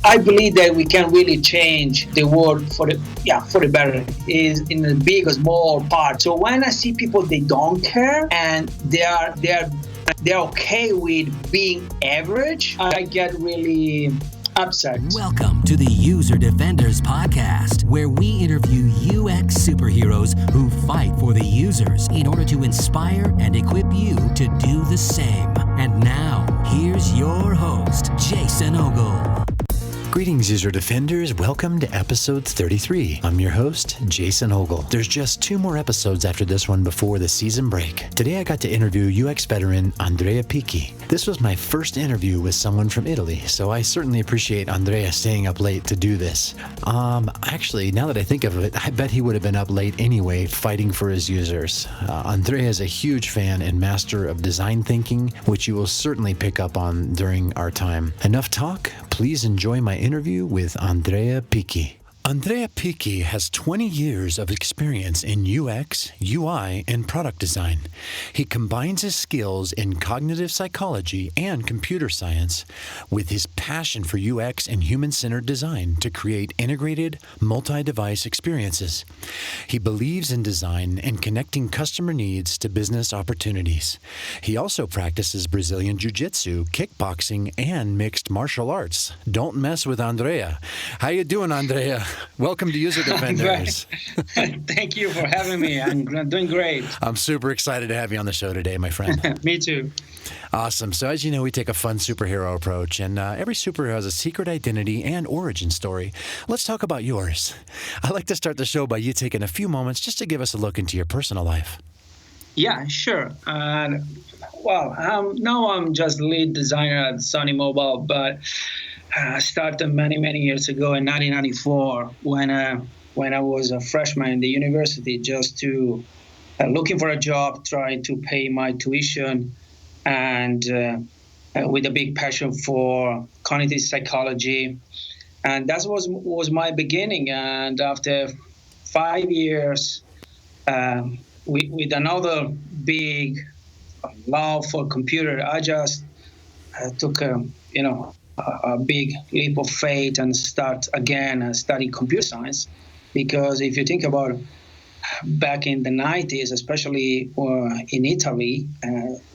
I believe that we can really change the world for the better is in a big or small part. So when I see people they don't care and they're okay with being average, I get really upset. Welcome to the User Defenders Podcast, where we interview UX superheroes who fight for the users in order to inspire and equip you to do the same. And now, here's your host, Jason Ogle. Greetings, User Defenders. Welcome to episode 33. I'm your host, Jason Ogle. There's just 2 more episodes after this one before the season break. Today, I got to interview UX veteran Andrea Picchi. This was my first interview with someone from Italy, so I certainly appreciate Andrea staying up late to do this. Actually, now that I think of it, I bet he would have been up late anyway, fighting for his users. Andrea is a huge fan and master of design thinking, which you will certainly pick up on during our time. Enough talk. Please enjoy my interview with Andrea Picchi. Andrea Picchi has 20 years of experience in UX, UI, and product design. He combines his skills in cognitive psychology and computer science with his passion for UX and human-centered design to create integrated, multi-device experiences. He believes in design and connecting customer needs to business opportunities. He also practices Brazilian Jiu-Jitsu, kickboxing, and mixed martial arts. Don't mess with Andrea. How you doing, Andrea? Welcome to User Defenders. Thank you for having me. I'm doing great. I'm super excited to have you on the show today, my friend. Me too. Awesome. So as you know, we take a fun superhero approach, and every superhero has a secret identity and origin story. Let's talk about yours. I'd like to start the show by you taking a few moments just to give us a look into your personal life. Yeah, sure. Now I'm just lead designer at Sony Mobile, but I started many years ago in 1994 when I was a freshman in the university, just to looking for a job, trying to pay my tuition, and with a big passion for cognitive psychology, and that was my beginning. And after 5 years, with another big love for computer, I just took a big leap of faith and start again studying computer science. Because if you think about back in the 90s, especially in Italy,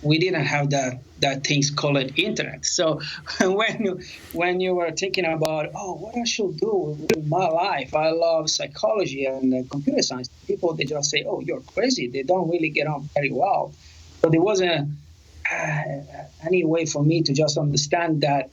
we didn't have that things called internet. So when you were thinking about, what I should do with my life, I love psychology and computer science, people, they just say, you're crazy. They don't really get on very well. So there wasn't any way for me to just understand that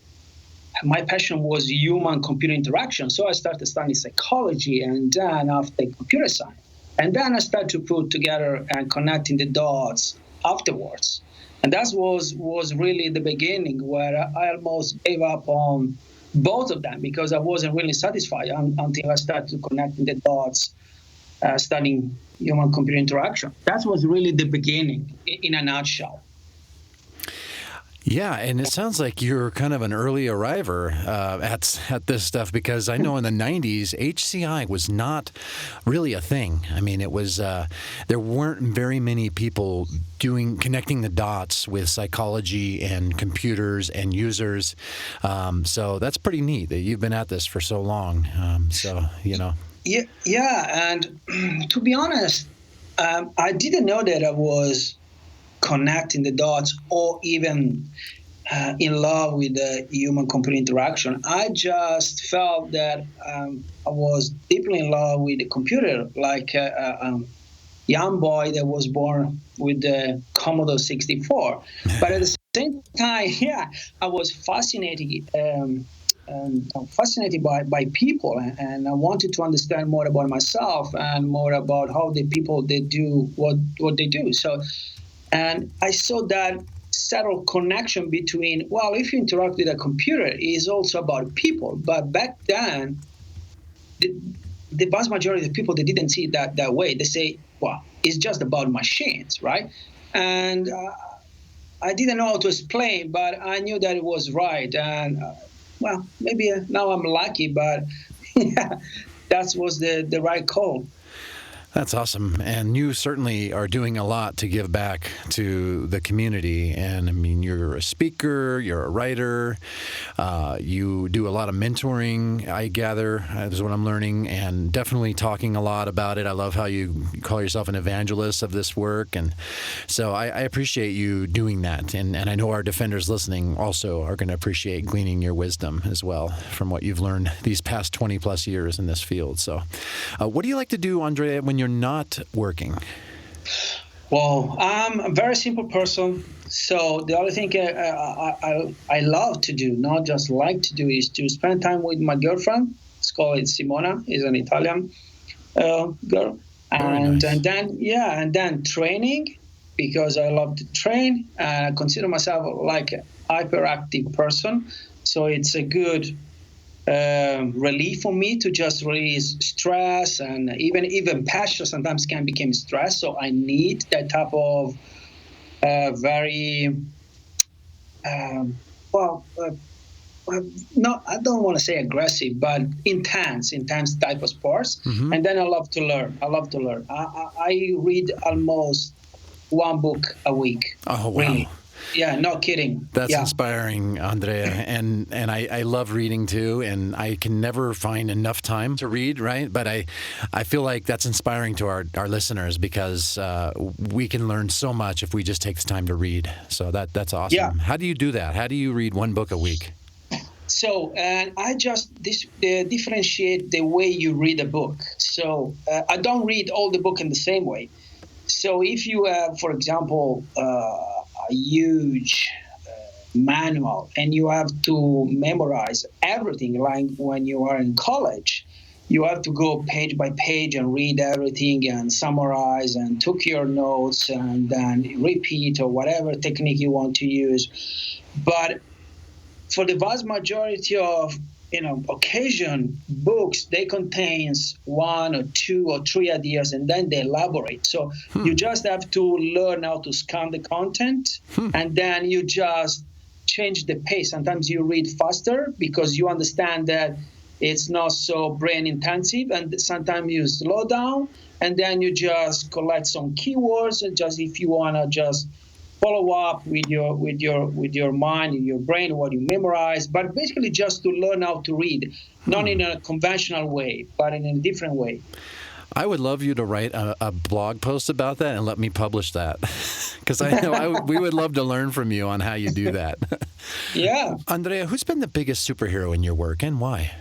my passion was human-computer interaction. So I started studying psychology and then after computer science. And then I started to put together and connecting the dots afterwards. And that was really the beginning where I almost gave up on both of them because I wasn't really satisfied until I started connecting the dots, studying human-computer interaction. That was really the beginning in a nutshell. Yeah, and it sounds like you're kind of an early arriver at this stuff, because I know in the 90s, HCI was not really a thing. I mean, it was there weren't very many people connecting the dots with psychology and computers and users. So that's pretty neat that you've been at this for so long. Yeah, and to be honest, I didn't know that I was connecting the dots or even in love with the human-computer interaction. I just felt that I was deeply in love with the computer, like a young boy that was born with the Commodore 64. But at the same time, I was fascinated by people, and I wanted to understand more about myself and more about how the people they do what they do. And I saw that subtle connection between, if you interact with a computer, it is also about people. But back then, the vast majority of people, they didn't see it that way. They say, it's just about machines, right? And I didn't know how to explain, but I knew that it was right. And, maybe now I'm lucky, but that was the right call. That's awesome. And you certainly are doing a lot to give back to the community. And I mean, you're a speaker, you're a writer, you do a lot of mentoring, I gather, is what I'm learning, and definitely talking a lot about it. I love how you call yourself an evangelist of this work. And so I appreciate you doing that. And I know our defenders listening also are going to appreciate gleaning your wisdom as well from what you've learned these past 20 plus years in this field. So what do you like to do, Andrea, when you're not working? Well, I'm a very simple person. So the only thing I love to do, not just like to do, is to spend time with my girlfriend. It's called Simona. Is an Italian girl. And, nice. and then training, because I love to train. I consider myself like a hyperactive person. So it's a good relief for me to just release stress, and even passion sometimes can become stress. So I need that type of very no, I don't want to say aggressive, but intense type of sports. Mm-hmm. And then I love to learn. I read almost one book a week. Oh, wow. Really. Yeah, no kidding. That's inspiring, Andrea. And I love reading too, and I can never find enough time to read, right? But I feel like that's inspiring to our listeners, because we can learn so much if we just take the time to read. So that's awesome. Yeah. How do you do that? How do you read one book a week? So, and I just differentiate the way you read a book. So I don't read all the book in the same way. So if you have, for example, a huge manual and you have to memorize everything, like when you are in college, you have to go page by page and read everything and summarize and took your notes and then repeat or whatever technique you want to use. But for the vast majority of occasion books, they contains one or two or three ideas and then they elaborate. So you just have to learn how to scan the content and then you just change the pace. Sometimes you read faster because you understand that it's not so brain intensive, and sometimes you slow down and then you just collect some keywords, and just if you want to just follow up with your mind and your brain what you memorize, but basically just to learn how to read, not in a conventional way, but in a different way. I would love you to write a blog post about that and let me publish that, because I know we would love to learn from you on how you do that. Yeah. Andrea, who's been the biggest superhero in your work and why?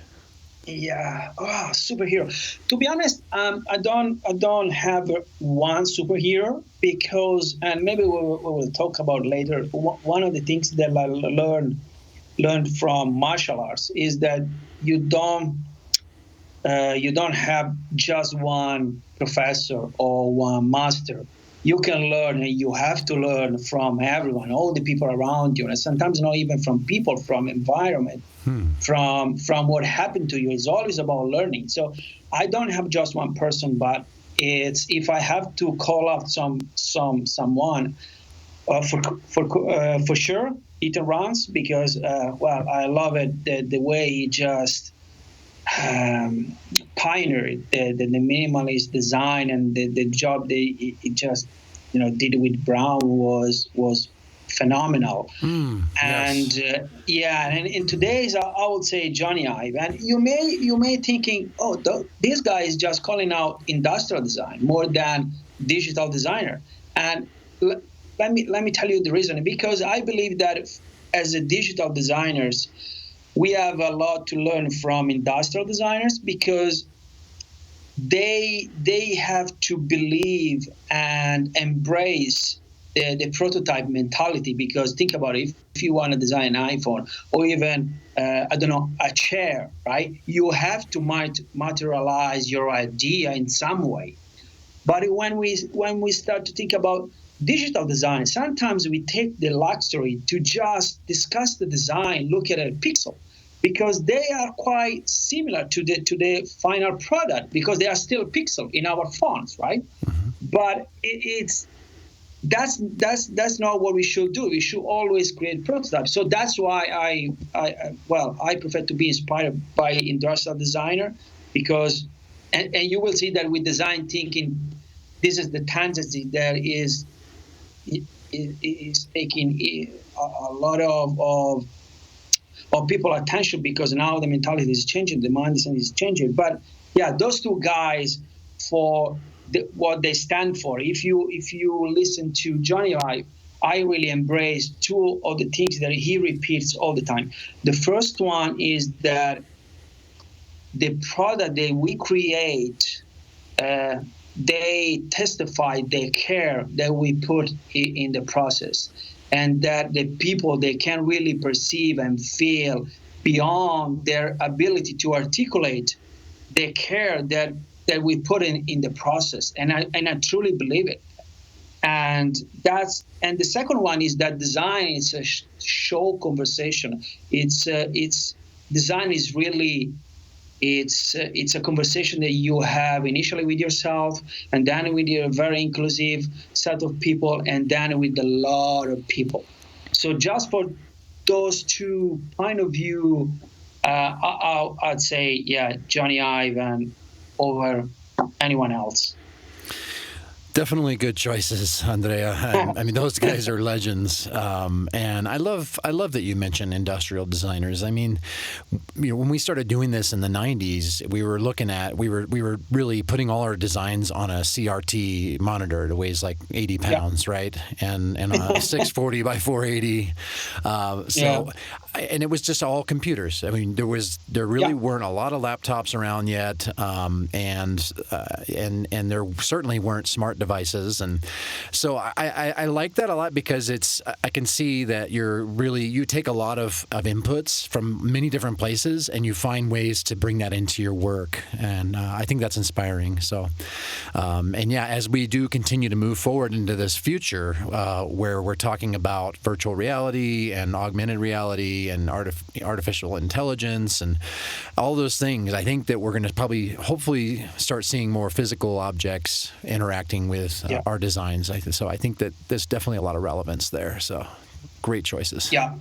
Yeah, superhero. To be honest, I don't have one superhero, because, and maybe we will talk about later. One of the things that I learned from martial arts is that you don't have just one professor or one master. You can learn, and you have to learn from everyone, all the people around you, and sometimes not even from people, from environment, from what happened to you. It's always about learning. So I don't have just one person, but it's, if I have to call out someone, for sure, Ethan Rance, because I love it, the way he just pioneered the minimalist design, and the job he just did with Brown was phenomenal. And and in today's, I would say Johnny Ive. And you may thinking, this guy is just calling out industrial design more than digital designer. And let me tell you the reason. Because I believe that as a digital designers, we have a lot to learn from industrial designers, because they have to believe and embrace the prototype mentality. Because think about it, if you want to design an iPhone or even a chair, right? You have to materialize your idea in some way. But when we start to think about digital design, sometimes we take the luxury to just discuss the design, look at a pixel, because they are quite similar to the final product, because they are still pixel in our phones, right? But that's not what we should do. We should always create prototypes. So that's why I prefer to be inspired by industrial designer, because and you will see that with design thinking, this is the tendency that is taking a lot of people attention, because now the mentality is changing, the mindset is changing. But yeah, those two guys, for what they stand for. If you listen to Johnny Ive, I really embrace two of the things that he repeats all the time. The first one is that the product that we create, they testify the care that we put in the process, and that the people, they can really perceive and feel beyond their ability to articulate the care that we put in the process. And I truly believe it. And the second one is that design is a show conversation. It's design is really, it's a conversation that you have initially with yourself, and then with your very inclusive set of people, and then with a lot of people. So just for those two point of view, I'd say, yeah, Johnny Ive and over anyone else. Definitely good choices, Andrea. I mean, those guys are legends, and I love that you mentioned industrial designers. I mean, when we started doing this in the '90s, we were really putting all our designs on a CRT monitor that weighs like 80 pounds, right? And a 640 by 480. And it was just all computers. I mean, there really weren't a lot of laptops around yet, and there certainly weren't smart devices. And so I like that a lot, because I can see that you take a lot of inputs from many different places, and you find ways to bring that into your work. And I think that's inspiring. So, as we do continue to move forward into this future, where we're talking about virtual reality and augmented reality and artificial intelligence and all those things, I think that we're going to hopefully start seeing more physical objects interacting with our designs. So I think that there's definitely a lot of relevance there. So great choices. Yeah.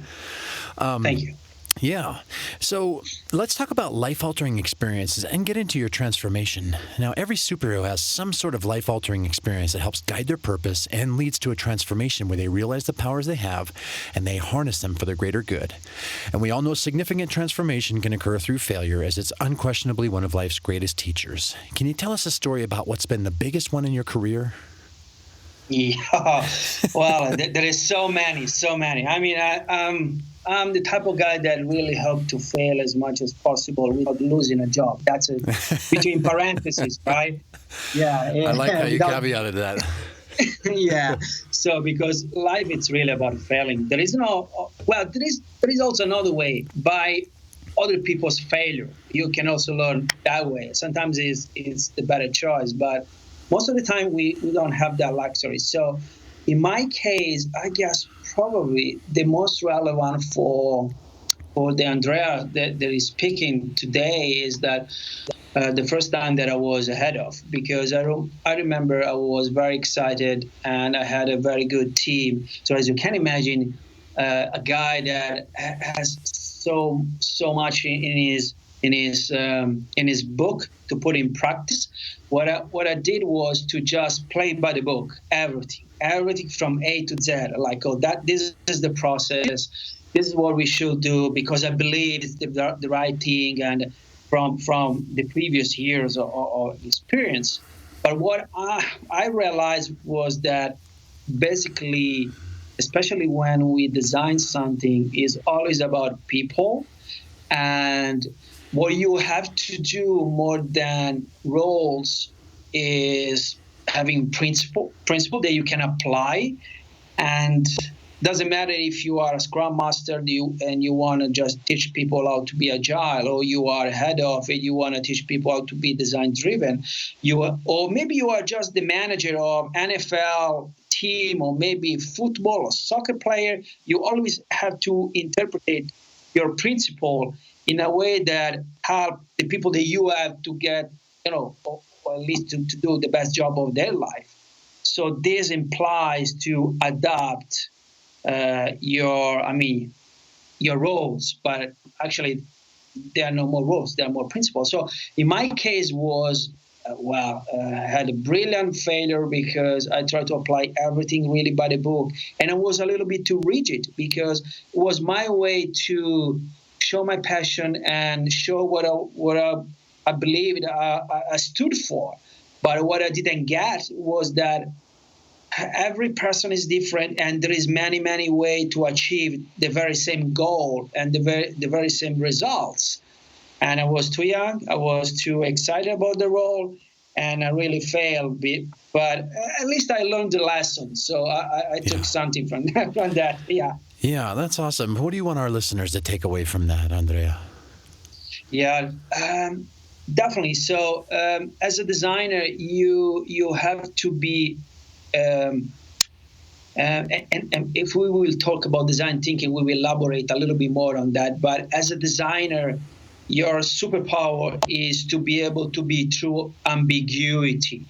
Thank you. Yeah. So let's talk about life-altering experiences and get into your transformation. Now, every superhero has some sort of life-altering experience that helps guide their purpose and leads to a transformation where they realize the powers they have and they harness them for their greater good. And we all know significant transformation can occur through failure, as it's unquestionably one of life's greatest teachers. Can you tell us a story about what's been the biggest one in your career? Yeah. Well, there is so many. I mean, I'm the type of guy that really hope to fail as much as possible without losing a job. That's between parentheses, right? Yeah. I like how you caveated that. Yeah. So because life, it's really about failing. There is also another way. By other people's failure, you can also learn that way. Sometimes it's the better choice, but most of the time we don't have that luxury. So in my case, I guess probably the most relevant for the Andrea that is speaking today is that the first time that I was ahead of, because I remember I was very excited and I had a very good team. So as you can imagine, a guy that has so much in his book to put in practice. What I did was to just play by the book, everything from A to Z. Like, this is the process. This is what we should do because I believe it's the right thing, and from the previous years or experience. But what I realized was that basically, especially when we design something, is always about people. And what you have to do more than roles is having principle that you can apply. And doesn't matter if you are a Scrum Master and you want to just teach people how to be agile, or you are head of it, you want to teach people how to be design driven, or maybe you are just the manager of NFL team, or maybe football or soccer player. You always have to interpret your principle in a way that help the people that you have to get, or at least to do the best job of their life. So this implies to adapt your roles, but actually there are no more roles, there are more principles. So in my case was, I had a brilliant failure because I tried to apply everything really by the book. And I was a little bit too rigid because it was my way to show my passion and show what I believed I stood for. But what I didn't get was that every person is different, and there is many ways to achieve the very same goal and the very same results. And I was too young, I was too excited about the role, and I really failed. But at least I learned the lesson, so I took something from that. Yeah. Yeah, that's awesome. What do you want our listeners to take away from that, Andrea? Yeah, definitely. So as a designer, you have to be. And if we will talk about design thinking, we will elaborate a little bit more on that. But as a designer, your superpower is to be able to be through ambiguity.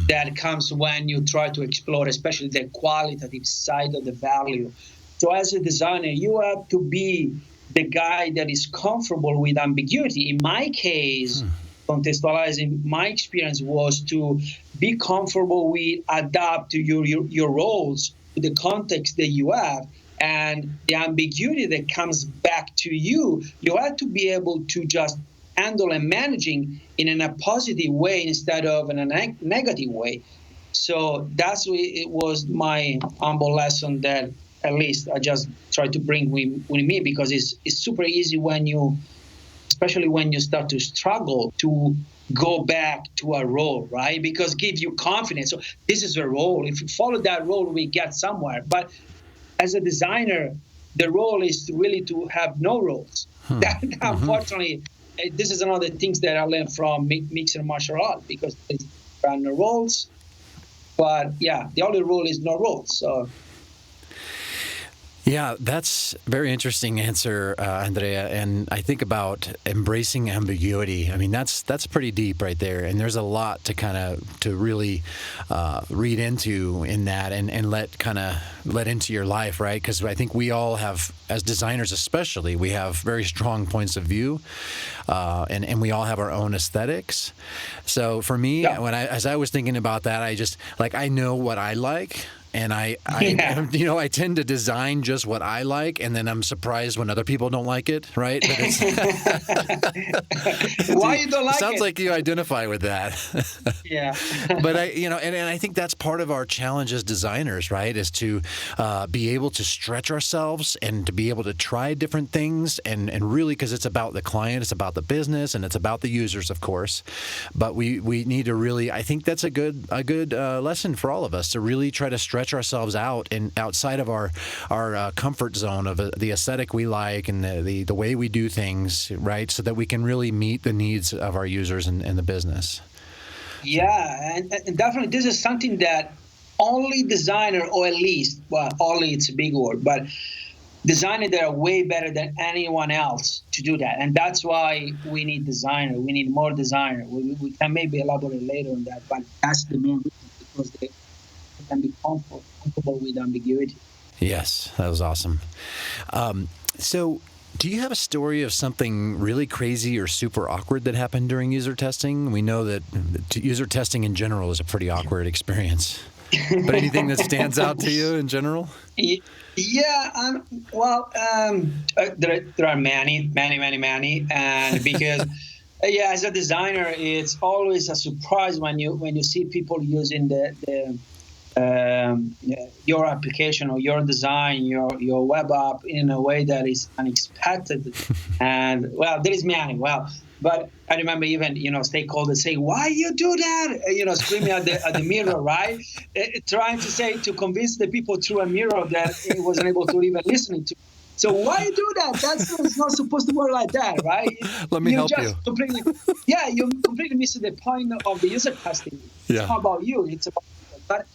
That comes when you try to explore, especially the qualitative side of the value. So as a designer, you have to be the guy that is comfortable with ambiguity. In my case, contextualizing my experience was to be comfortable with adapt to your roles to the context that you have, and the ambiguity that comes back to you have to be able to just handle and managing in a positive way instead of in a negative way. So it was my humble lesson that at least I just try to bring with me, because it's super easy especially when you start to struggle to go back to a role, right? Because it gives you confidence. So this is a role. If you follow that role, we get somewhere. But as a designer, the role is really to have no roles. Unfortunately, this is another things that I learned from mixed martial art, because there are no roles. But yeah, the only rule is no roles. So. Yeah, that's a very interesting answer, Andrea. And I think about embracing ambiguity. I mean, that's pretty deep right there. And there's a lot to really read into in that and let into your life, right? Because I think we all have, as designers especially, we have very strong points of view, and we all have our own aesthetics. So for me, as I was thinking about that, I know what I like. And I tend to design just what I like, and then I'm surprised when other people don't like it, right? But why you don't like it? Sounds like you identify with that. Yeah. But I think that's part of our challenge as designers, right? Is to be able to stretch ourselves and to be able to try different things, and really, because it's about the client, it's about the business, and it's about the users, of course. But we need to really, I think that's a good lesson for all of us, to really try to stretch ourselves out and outside of our comfort zone of the aesthetic we like and the way we do things, right? So that we can really meet the needs of our users and the business. Yeah, and definitely this is something that only designer, or at least, only it's a big word, but designers that are way better than anyone else to do that. And that's why we need designer. We need more designer. We can maybe elaborate later on that, but that's the main reason, because they can be comfortable with ambiguity. Yes, that was awesome. So do you have a story of something really crazy or super awkward that happened during user testing? We know that user testing in general is a pretty awkward experience. But anything that stands out to you in general? Yeah, there are many, and because as a designer, it's always a surprise when you see people using your application or your design, your web app in a way that is unexpected. And there is many. But I remember even stakeholders say, "Why you do that?" Screaming at the mirror, right? Trying to convince the people through a mirror that he wasn't able to even listen to. So why you do that? It's not supposed to work like that, right? Let me help you. You completely missed the point of the user testing. It's not about you. It's about people. But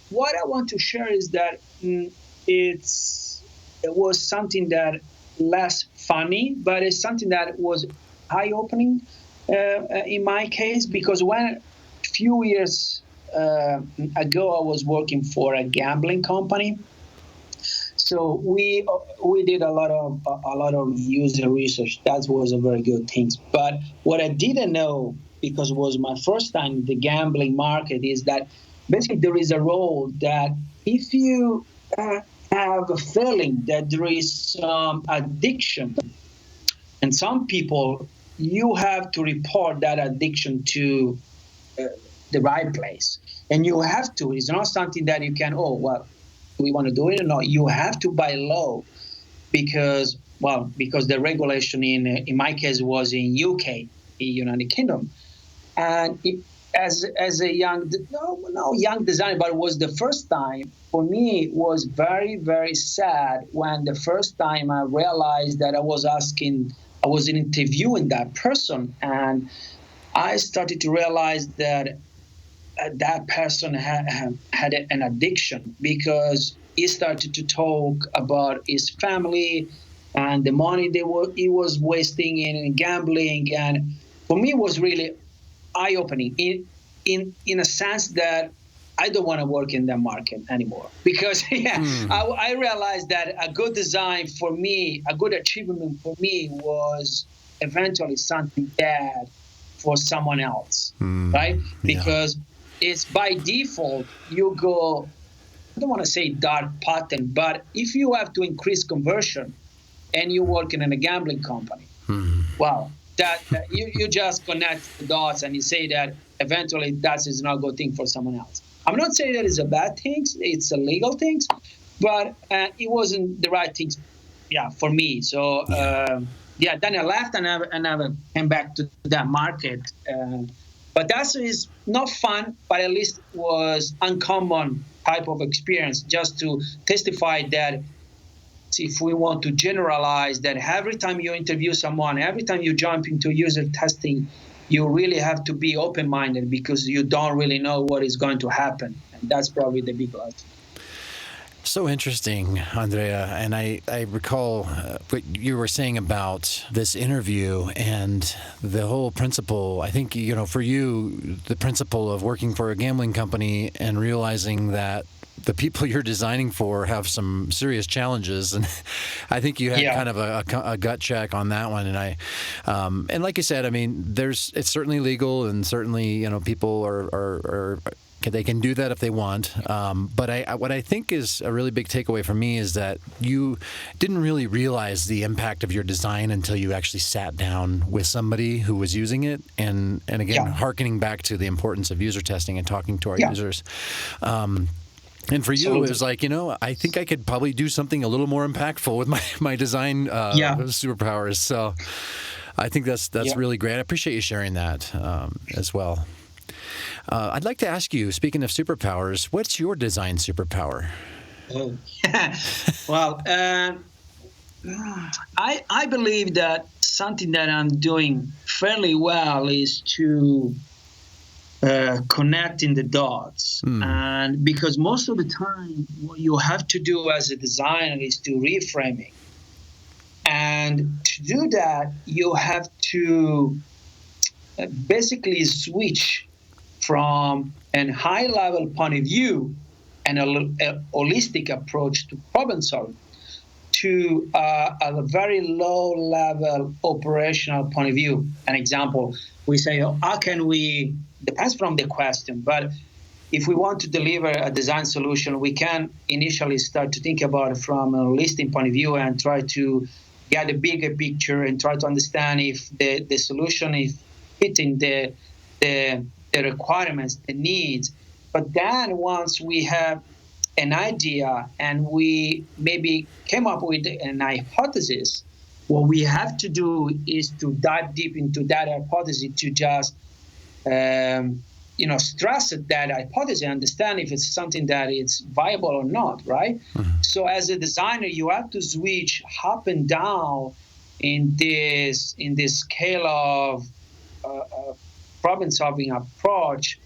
what I want to share is that it was something that less funny, but it's something that was eye-opening in my case, because when a few years ago I was working for a gambling company. So we did a lot of user research. That was a very good thing. But what I didn't know, because it was my first time in the gambling market, is that basically there is a role that if you have a feeling that there is some addiction, and some people, you have to report that addiction to the right place, and you have to. It's not something that you can. Oh well, we want to do it or not. You have to by law, because the regulation in my case was in UK, in United Kingdom, and as a young designer, but it was the first time for me. It was very, very sad when the first time I realized that I was interviewing that person, and I started to realize that that person had an addiction, because he started to talk about his family and the money he was wasting in gambling. And for me, it was really eye-opening in a sense that I don't want to work in that market anymore, because I realized that a good design for me, a good achievement for me, was eventually something bad for someone else, right? Because it's by default, you go, I don't want to say dark pattern, but if you have to increase conversion and you're working in a gambling company, well, that you just connect the dots and you say that eventually that is not a good thing for someone else. I'm not saying that it's a bad thing, it's a legal thing, but it wasn't the right thing, for me. So, then I left and I never came back to that market. But that is not fun, but at least was uncommon type of experience, just to testify that if we want to generalize that every time you interview someone, every time you jump into user testing, you really have to be open-minded, because you don't really know what is going to happen. And that's probably the big lesson. So interesting, Andrea. And I recall what you were saying about this interview and the whole principle. I think, for you, the principle of working for a gambling company and realizing that the people you're designing for have some serious challenges, and I think you had kind of a gut check on that one. And and like you said, I mean, it's certainly legal, and certainly people are they can do that if they want. But what I think is a really big takeaway for me is that you didn't really realize the impact of your design until you actually sat down with somebody who was using it, and again, hearkening back to the importance of user testing and talking to our users. And for you, it was like, I think I could probably do something a little more impactful with my design superpowers. So I think that's really great. I appreciate you sharing that as well. I'd like to ask you, speaking of superpowers, what's your design superpower? Oh. Well, I believe that something that I'm doing fairly well is to connecting the dots. And because most of the time what you have to do as a designer is to reframing, and to do that you have to basically switch from a high level point of view and a holistic approach to problem solving to a very low level operational point of view. An example, we say, how can we, depends from the question, but if we want to deliver a design solution, we can initially start to think about it from a listing point of view and try to get a bigger picture and try to understand if the solution is hitting the requirements, the needs. But then once we have an idea and we maybe came up with an hypothesis, what we have to do is to dive deep into that hypothesis to just stress that hypothesis, understand if it's something that is viable or not, right? So as a designer, you have to switch up and down in this scale of problem-solving approach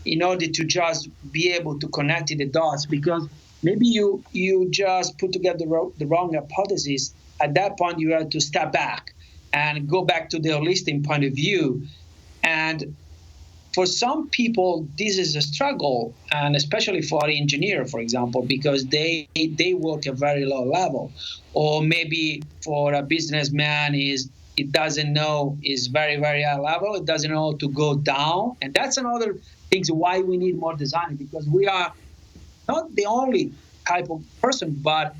in order to just be able to connect the dots, because maybe you just put together the wrong hypothesis. At that point, you have to step back and go back to the holistic point of view and for some people, this is a struggle, and especially for an engineer, for example, because they work at very low level, or maybe for a businessman it doesn't know is very very high level. It doesn't know to go down, and that's another thing why we need more designers, because we are not the only type of person, but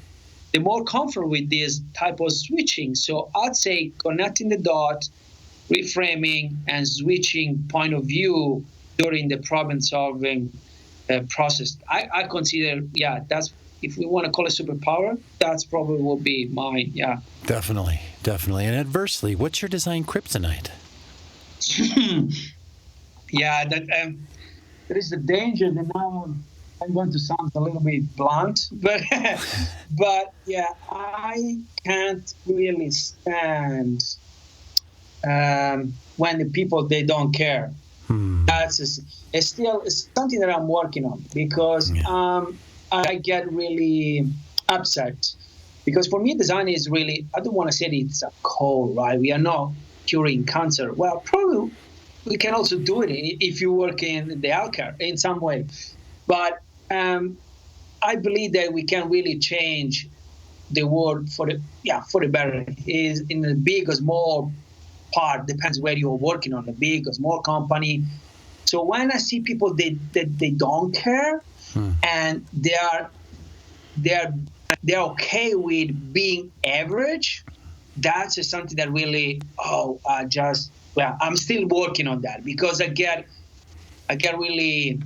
the more comfortable with this type of switching. So I'd say connecting the dots, reframing, and switching point of view during the problem-solving process. I consider, that's, if we want to call it superpower, that's probably will be mine, yeah. Definitely. And adversely, what's your design kryptonite? Yeah, that there is the danger that now I'm going to sound a little bit blunt, but yeah, I can't really stand when the people, they don't care. It's something that I'm working on, because I get really upset, because for me design is really, I don't want to say it's a code, right? We are not curing cancer. Well, probably we can also do it if you work in the healthcare in some way, but I believe that we can really change the world for the better. Is in the big or small part, depends where you're working on, the big or small company. So when I see people they don't care, and they're okay with being average, that's just something that really I'm still working on that, because I get really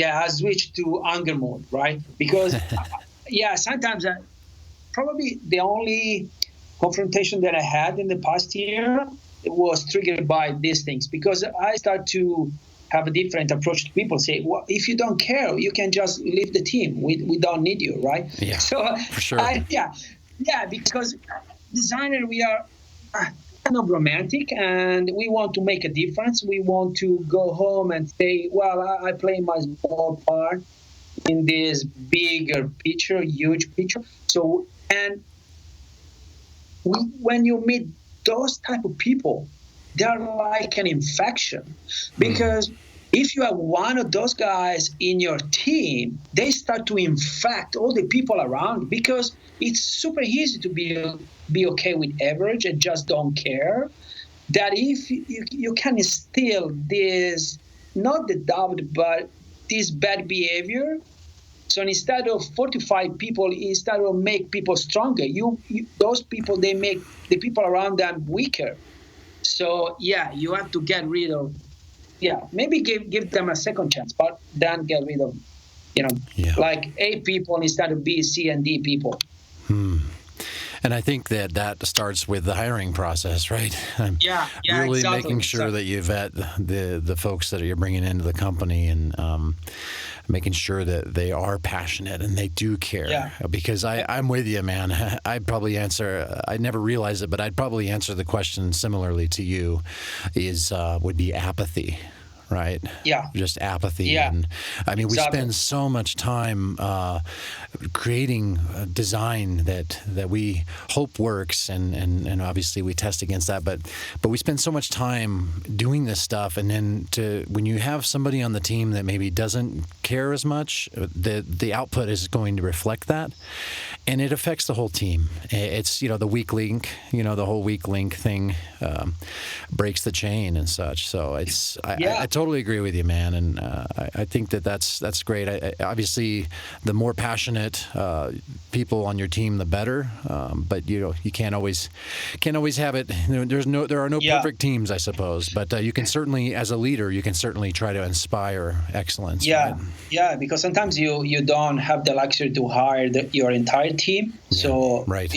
I switch to anger mode, right? Because sometimes probably the only confrontation that I had in the past year, it was triggered by these things, because I start to have a different approach to people. Say, well, if you don't care, you can just leave the team. We don't need you, right? Yeah, so for sure. Because designer, we are kind of romantic, and we want to make a difference. We want to go home and say, well, I play my small part in this bigger picture, huge picture. So, and when you meet those type of people, they're like an infection, because if you have one of those guys in your team, they start to infect all the people around, because it's super easy to be okay with average and just don't care. That if you can instill this, not the doubt, but this bad behavior. So instead of fortify people, instead of make people stronger, those people, they make the people around them weaker. So you have to get rid of, maybe give them a second chance, but then get rid of, like A people instead of B, C, and D people. And I think that starts with the hiring process, right? Really exactly. Making sure that you vet the folks that you're bringing into the company, and making sure that they are passionate and they do care. Yeah. Because I'm with you, man. I'd probably answer, I never realized it, but I'd probably answer the question similarly to you, would be apathy. Right? Yeah. Just apathy. Yeah. And I mean, exactly. We spend so much time creating a design that we hope works, and obviously we test against that, but we spend so much time doing this stuff, and then when you have somebody on the team that maybe doesn't care as much, the output is going to reflect that, and it affects the whole team. It's, the weak link, the whole weak link thing breaks the chain and such. So I totally agree with you, man, and I think that's great. Obviously, the more passionate people on your team, the better. But you can't always have it. There are no perfect teams, I suppose. But you can certainly, as a leader, you can certainly try to inspire excellence. Yeah, right? Yeah. Because sometimes you don't have the luxury to hire your entire team. Yeah, so right.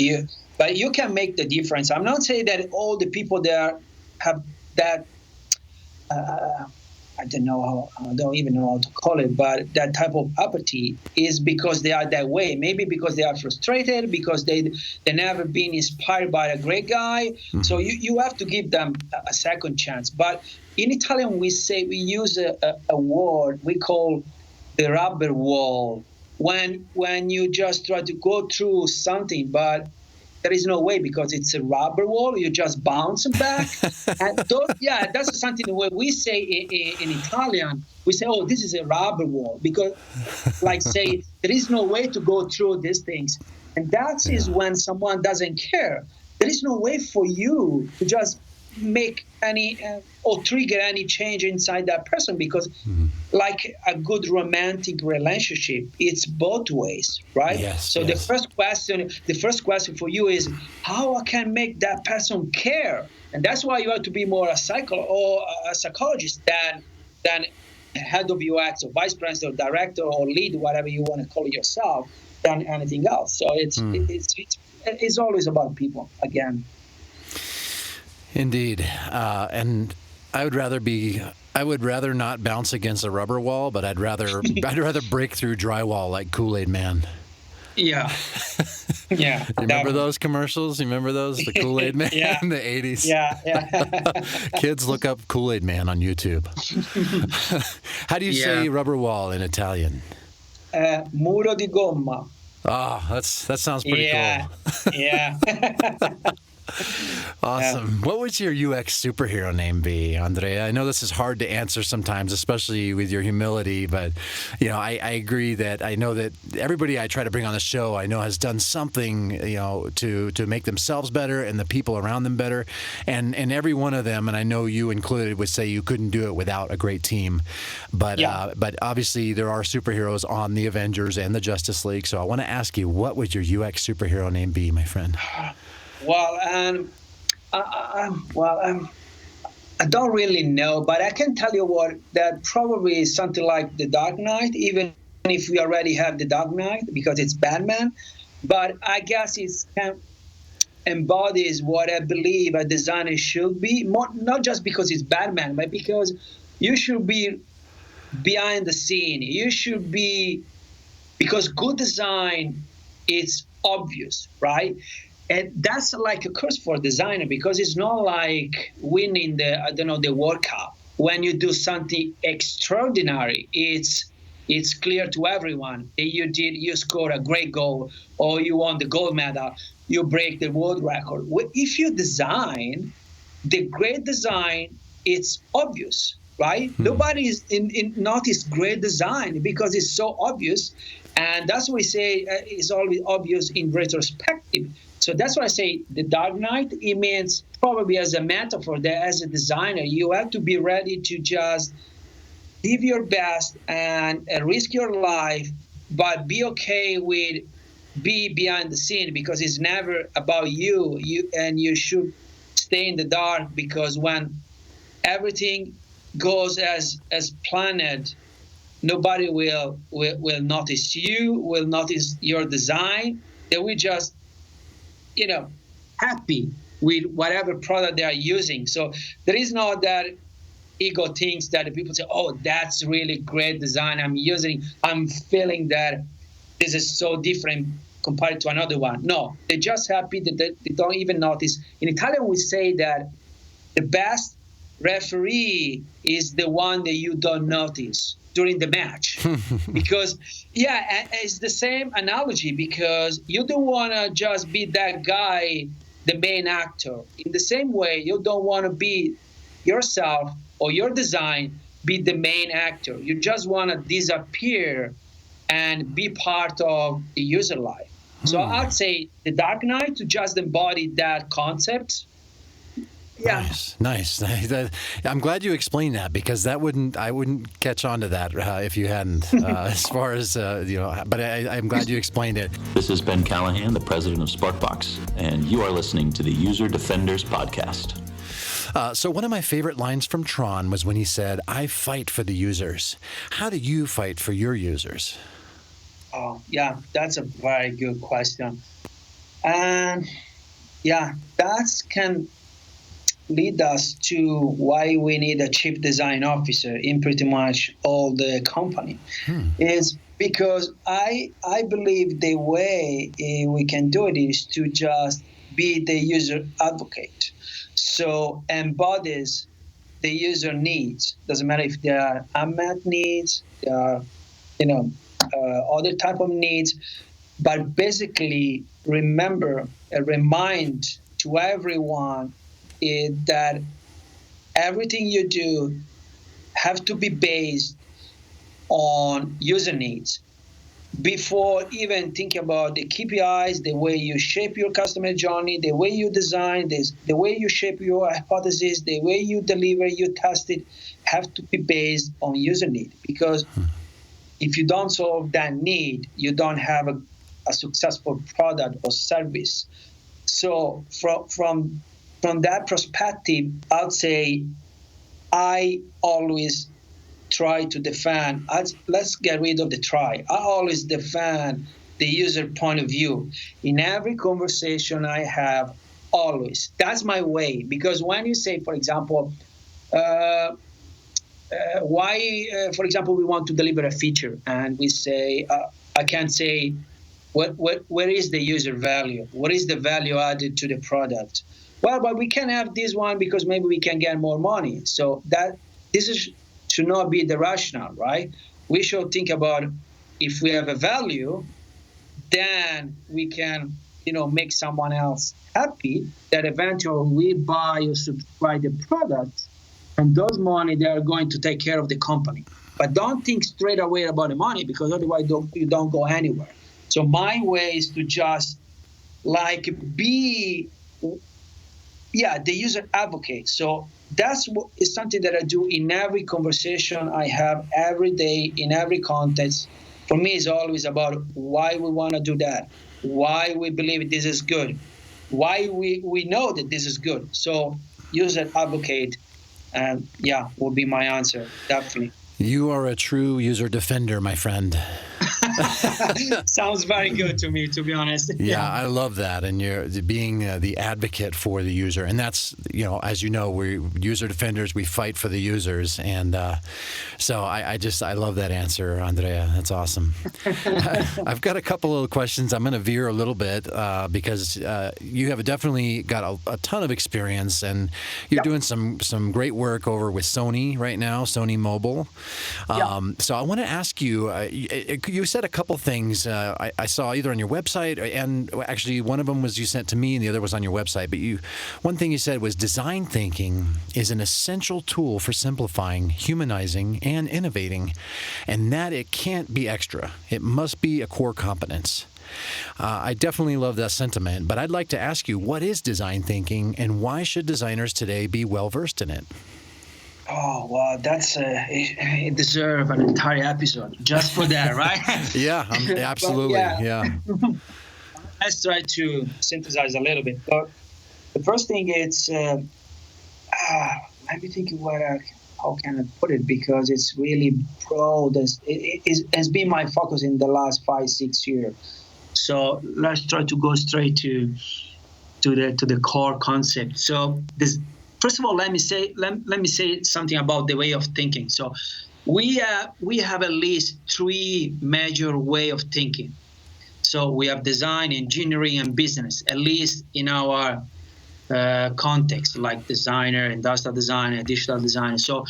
But you can make the difference. I'm not saying that all the people there have that. I don't even know how to call it, but that type of apathy is because they are that way. Maybe because they are frustrated, because they never been inspired by a great guy. Mm-hmm. So you have to give them a second chance. But in Italian, we use a word we call the rubber wall. When you just try to go through something, but there is no way because it's a rubber wall. You just bounce them back. And that's something when we say in Italian, we say, oh, this is a rubber wall because, like, say, there is no way to go through these things. And that is when someone doesn't care. There is no way for you to just make any or trigger any change inside that person because like a good romantic relationship, it's both ways, right? The first question for you is how I can make that person care. And that's why you have to be more a psychologist than head of UX or vice president or director or lead, whatever you want to call it yourself, than anything else. So it's always about people again. Indeed. And I would rather not bounce against a rubber wall, but I'd rather break through drywall like Kool-Aid Man. Yeah. Yeah. Remember those commercials? You remember those? The Kool-Aid Man in the 80s? Yeah. Kids, look up Kool-Aid Man on YouTube. How do you say rubber wall in Italian? Muro di gomma. Oh, that sounds pretty cool. Yeah. Awesome. What would your UX superhero name be, Andrea? I know this is hard to answer sometimes, especially with your humility, but I agree that I know that everybody I try to bring on the show I know has done something, to make themselves better and the people around them better. And every one of them, and I know you included, would say you couldn't do it without a great team. But obviously there are superheroes on the Avengers and the Justice League. So I want to ask you, what would your UX superhero name be, my friend? Well, I don't really know, but I can tell you that probably is something like the Dark Knight, even if we already have the Dark Knight because it's Batman. But I guess it embodies what I believe a designer should be, not just because it's Batman, but because you should be behind the scene. You should be, because good design is obvious, right? And that's like a curse for a designer because it's not like winning the World Cup. When you do something extraordinary, it's clear to everyone that you scored a great goal or you won the gold medal, you break the world record. If you design, the great design, it's obvious, right? Nobody is notice great design because it's so obvious. And that's what we say is always obvious in retrospective. So that's why I say the Dark Knight, it means probably as a metaphor that as a designer, you have to be ready to just give your best and risk your life, but be okay with be behind the scene because it's never about you. And you should stay in the dark because when everything goes as planned, nobody will notice you, will notice your design. They will just happy with whatever product they are using. So there is no that ego things that people say, oh, that's really great design I'm using. I'm feeling that this is so different compared to another one. No, they're just happy that they don't even notice. In Italian, we say that the best referee is the one that you don't notice during the match. Because, it's the same analogy because you don't want to just be that guy, the main actor. In the same way, you don't want to be yourself or your design be the main actor. You just want to disappear and be part of the user life. So I'd say the Dark Knight to just embody that concept. Yeah. Nice. I'm glad you explained that because I wouldn't catch on to that if you hadn't. As far as but I'm glad you explained it. This is Ben Callahan, the president of Sparkbox, and you are listening to the User Defenders podcast. So one of my favorite lines from Tron was when he said, "I fight for the users." How do you fight for your users? Oh, yeah, that's a very good question. And that can lead us to why we need a chief design officer in pretty much all the company. Is because I believe the way we can do it is to just be the user advocate. So embodies the user needs. Doesn't matter if they are unmet needs, they are other type of needs. But basically, remind to everyone that everything you do have to be based on user needs. Before even thinking about the KPIs, the way you shape your customer journey, the way you design this, the way you shape your hypothesis, the way you deliver, you test it, have to be based on user need. Because if you don't solve that need, you don't have a successful product or service. So from that perspective, I'd say I always try to defend. Let's get rid of the try. I always defend the user point of view in every conversation I have. Always, that's my way. Because when you say, for example, why, for example, we want to deliver a feature, and we say, I can't say, where is the user value? What is the value added to the product? Well, but we can have this one because maybe we can get more money. So should not be the rationale, right? We should think about, if we have a value, then we can, make someone else happy, that eventually we buy or subscribe the product, and those money, they are going to take care of the company. But don't think straight away about the money, because otherwise you don't go anywhere. So my way is to just be the user advocate. So that's is something that I do in every conversation I have every day, in every context. For me, it's always about why we want to do that, why we believe this is good, why we know that this is good. So user advocate, would be my answer, definitely. You are a true user defender, my friend. Sounds very good to me, to be honest. Yeah, I love that. And you're being the advocate for the user. And that's, as you know, we're user defenders. We fight for the users. And so I love that answer, Andrea. That's awesome. I've got a couple of questions. I'm going to veer a little bit because you have definitely got a ton of experience, and you're doing some great work over with Sony right now, Sony Mobile. So I want to ask you, you said a couple things I saw either on your website, and actually one of them was you sent to me and the other was on your website. But one thing you said was design thinking is an essential tool for simplifying, humanizing, and innovating, and that it can't be extra. It must be a core competence. I definitely love that sentiment, but I'd like to ask you, what is design thinking, and why should designers today be well-versed in it? Oh, well, it deserves an entire episode just for that, right? Yeah, absolutely. Yeah. Let's try to synthesize a little bit. But the first thing is, let me think how can I put it, because it's really broad. It has been my focus in the last 5-6 years. So let's try to go straight to the core concept. So first of all, let me say something about the way of thinking. So we have at least 3 major way of thinking. So we have design, engineering, and business, at least in our context, like designer, industrial designer, digital designer. So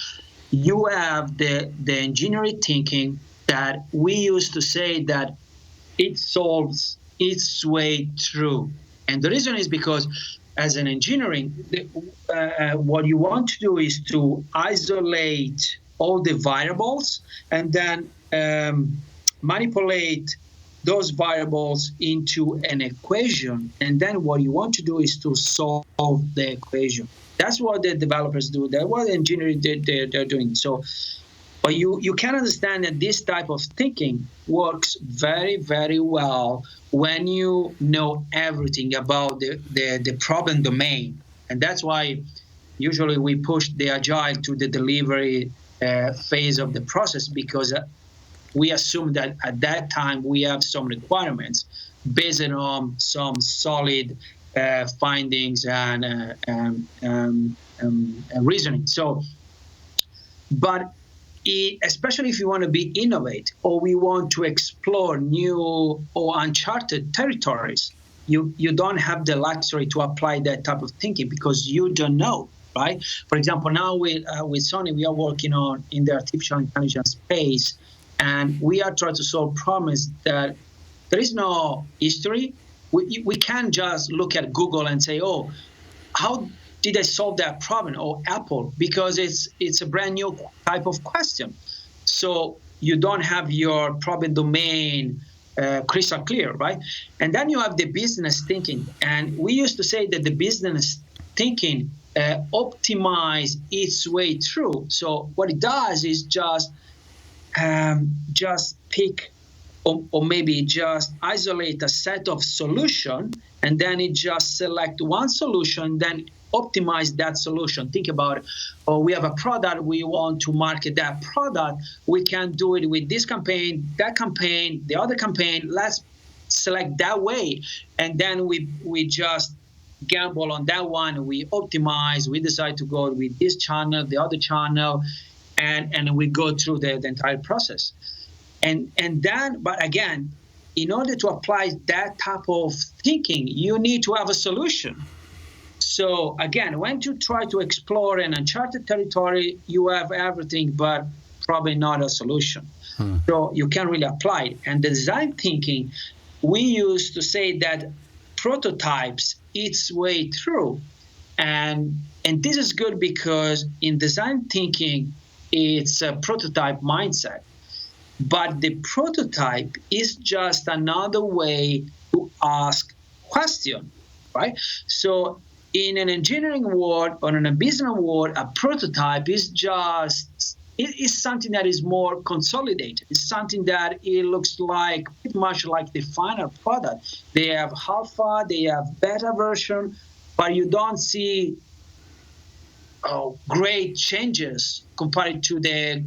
you have the engineering thinking that we used to say that it solves its way through. And the reason is because as an engineering, what you want to do is to isolate all the variables and then manipulate those variables into an equation. And then what you want to do is to solve the equation. That's what the developers do. That's what the engineering they're doing. So, but you can understand that this type of thinking works very, very well when you know everything about the problem domain. And that's why usually we push the agile to the delivery phase of the process, because we assume that at that time we have some requirements based on some solid findings and reasoning. So, but especially if you want to be innovative or we want to explore new or uncharted territories, you don't have the luxury to apply that type of thinking because you don't know, right? For example, now with Sony, we are working on in the artificial intelligence space, and we are trying to solve problems that There is no history. We can't just look at Google and say, oh, how did I solve that problem? Or Apple, because it's a brand new type of question. So you don't have your problem domain crystal clear, right? And then you have the business thinking. And we used to say that the business thinking optimize its way through. So what it does is just pick or maybe just isolate a set of solution, and then it just select one solution, then optimize that solution. Think about it. Oh, we have a product, we want to market that product. We can do it with this campaign, that campaign, the other campaign. Let's select that way. And then we just gamble on that one. We optimize. We decide to go with this channel, the other channel, and we go through the entire process. And then, but again, in order to apply that type of thinking, you need to have a solution. So again, when you try to explore an uncharted territory, you have everything, but probably not a solution. So you can't really apply it. And the design thinking, we used to say that prototypes its way through. And this is good because in design thinking, it's a prototype mindset. But the prototype is just another way to ask question, right? So in an engineering world or in a business world, a prototype is just, it is something that is more consolidated. It's something that it looks like pretty much like the final product. They have alpha, they have beta version, but you don't see great changes compared to the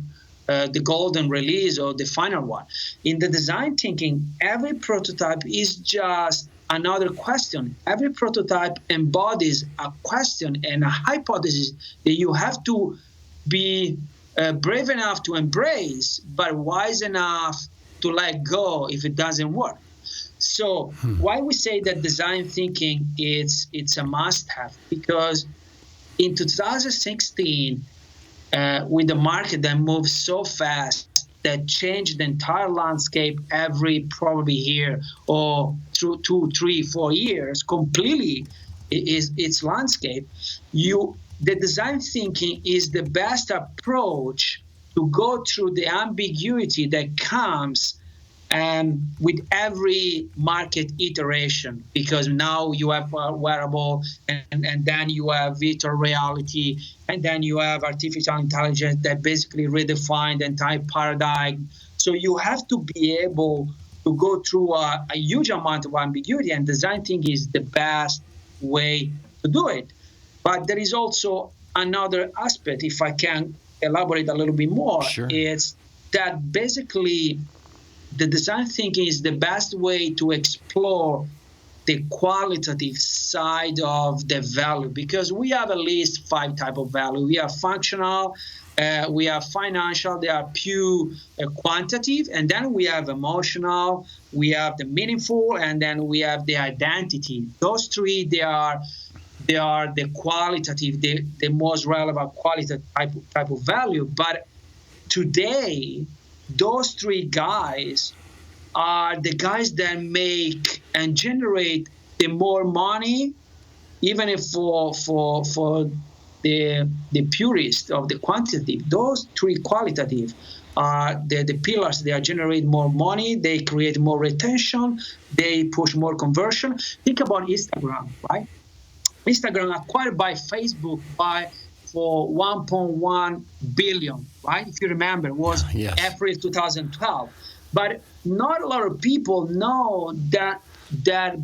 golden release or the final one. In the design thinking, every prototype is just another question. Every prototype embodies a question and a hypothesis that you have to be brave enough to embrace, but wise enough to let go if it doesn't work. So why we say that design thinking it's a must-have? Because in 2016, with the market that moves so fast, that changed the entire landscape every probably year or through 2, 3, 4 years, completely its landscape. The design thinking is the best approach to go through the ambiguity that comes with every market iteration, because now you have wearable and then you have virtual reality and then you have artificial intelligence that basically redefine the entire paradigm. So you have to be able to go through a huge amount of ambiguity, and design thinking is the best way to do it. But there is also another aspect, if I can elaborate a little bit more. Sure. It's that basically the design thinking is the best way to explore the qualitative side of the value, because we have at least 5 types of value. We have functional, we have financial, they are pure quantitative, and then we have emotional, we have the meaningful, and then we have the identity. Those 3, they are the qualitative, the most relevant qualitative type of value. But today, those 3 guys are the guys that make and generate the more money, even if for the purist of the quantitative. Those 3 qualitative are the pillars. They are generate more money, they create more retention, they push more conversion. Think about Instagram, right? Instagram acquired by Facebook for 1.1 billion, right? If you remember, it was April 2012. But not a lot of people know that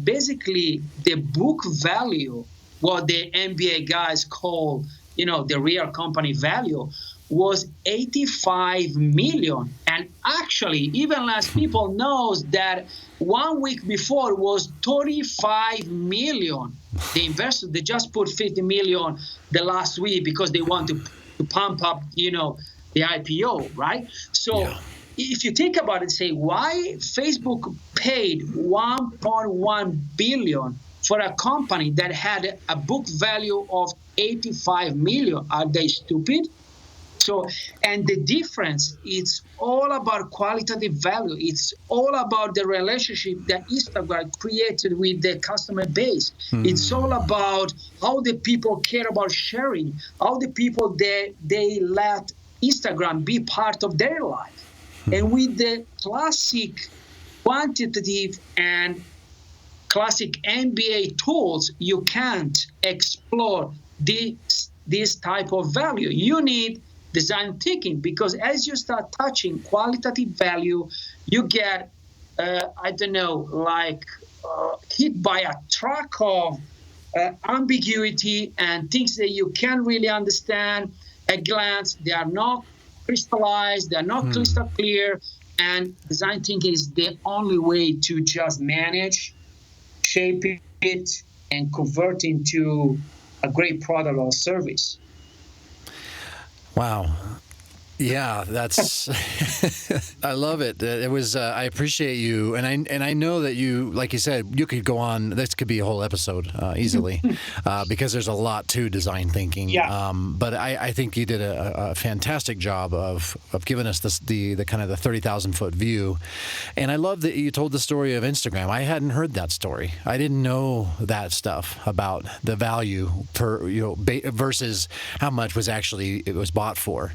basically the book value, what the MBA guys call, the real company value, was 85 million. And actually, even less people knows that 1 week before was 35 million. The investors, they just put 50 million the last week because they want to pump up, the IPO, right? So if you think about it, say, why Facebook paid 1.1 billion for a company that had a book value of 85 million? Are they stupid? So, and the difference, it's all about qualitative value. It's all about the relationship that Instagram created with the customer base. It's all about how the people care about sharing, how the people, they let Instagram be part of their life. And with the classic quantitative and classic MBA tools, you can't explore this type of value. You need design thinking, because as you start touching qualitative value, you get, hit by a truck of ambiguity and things that you can't really understand at glance. They are not crystallized, they are not crystal clear, and design thinking is the only way to just manage, shape it, and convert into a great product or service. Wow. Yeah, that's I love it. It was I appreciate you, and I know that you, like you said, you could go on. This could be a whole episode easily because there's a lot to design thinking. Yeah. But I think you did a fantastic job of giving us the kind of the 30,000-foot view, and I love that you told the story of Instagram. I hadn't heard that story. I didn't know that stuff about the value per versus how much was actually it was bought for.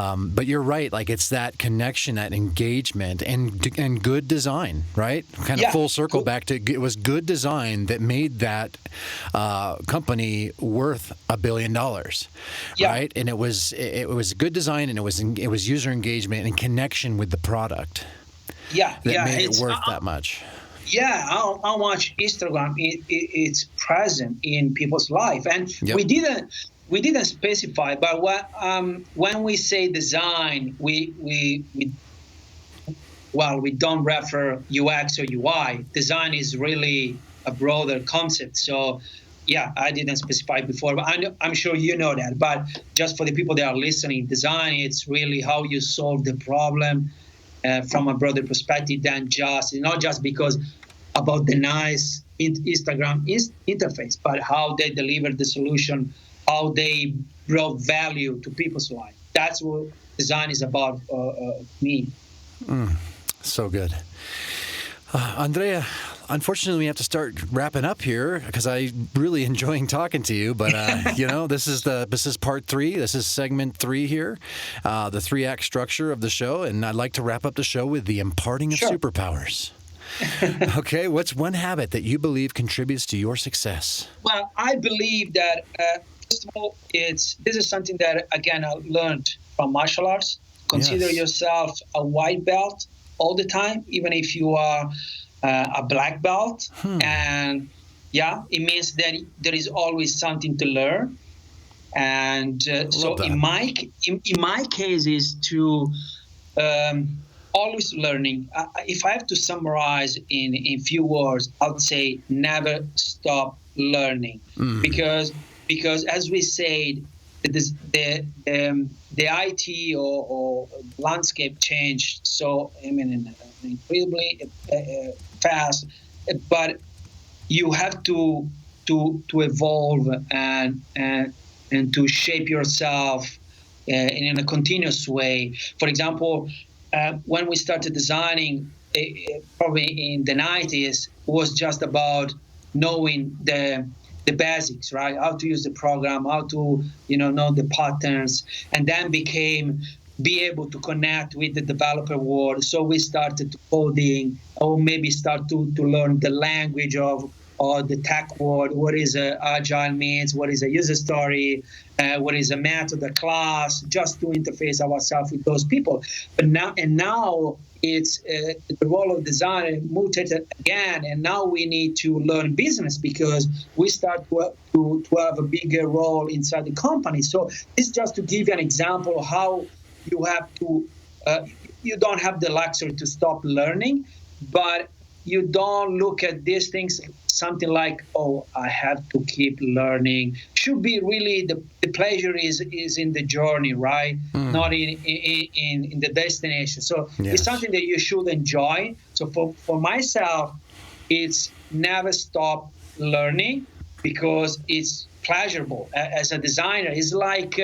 But you're right, like it's that connection, that engagement, and good design, right? Kind of full circle back to it was good design that made that company worth $1 billion, right? And it was good design, and it was user engagement and connection with the product. That made it worth that much. Yeah, how much Instagram it's present in people's life, and we didn't specify, but when we say design, we don't refer UX or UI. Design is really a broader concept. So, yeah, I didn't specify before, but I'm sure you know that. But just for the people that are listening, design, it's really how you solve the problem from a broader perspective than not just because about the nice Instagram interface, but how they deliver the solution, how they brought value to people's life. That's what design is about me. So good. Andrea, unfortunately, we have to start wrapping up here because I'm really enjoying talking to you. But, this is part 3. This is segment 3 here, the 3-act structure of the show. And I'd like to wrap up the show with the imparting of superpowers. Okay, what's one habit that you believe contributes to your success? Well, I believe that first of all, this is something that, again, I learned from martial arts. Consider yourself a white belt all the time, even if you are a black belt. And it means that there is always something to learn. And so in my case is to always learning. If I have to summarize in few words, I would say never stop learning. Because as we said, the IT or landscape changed so incredibly fast, but you have to evolve and to shape yourself in a continuous way. For example, when we started designing, probably in the 90s, was just about knowing the basics, right? How to use the program, how to know the patterns, and then be able to connect with the developer world. So we started coding, or maybe start to learn the language of the tech world. What is agile means? What is a user story? What is a method, a class? Just to interface ourselves with those people. But now it's the role of design mutated again, and now we need to learn business because we start to have a bigger role inside the company. So this is just to give you an example of how you have to. You don't have the luxury to stop learning, but you don't look at these things something like, oh, I have to keep learning. Should be really the pleasure is in the journey, right? Not in the destination. So it's something that you should enjoy. So for myself, it's never stop learning because it's pleasurable. As a designer, it's like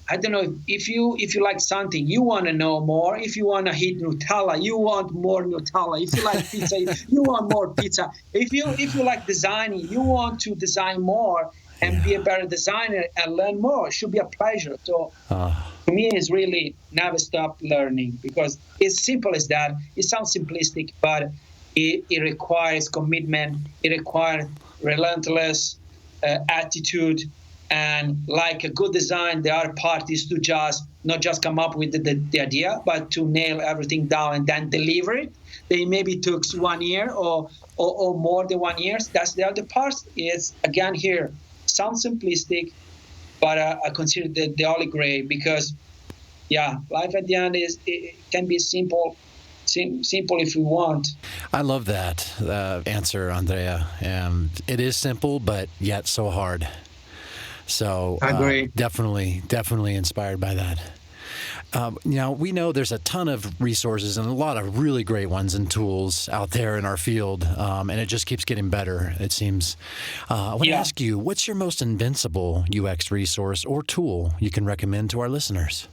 I don't know if you like something, you want to know more. If you want to eat Nutella, you want more Nutella. If you like pizza, you want more pizza. If you like designing, you want to design more and be a better designer and learn more. It should be a pleasure. So to me, it's really never stop learning, because it's simple as that. It sounds simplistic, but it requires commitment. It requires relentless attitude. And like a good design, the other part is to not just come up with the idea, but to nail everything down and then deliver it. They maybe took 1 year or more than 1 year. That's the other part. It's, again, here, sounds simplistic, but I consider the holy grail, because, life at the end it can be simple if we want. I love that answer, Andrea. It is simple, but yet so hard. So definitely inspired by that. Now, we know there's a ton of resources and a lot of really great ones and tools out there in our field, and it just keeps getting better, it seems. I want to ask you, what's your most invincible UX resource or tool you can recommend to our listeners?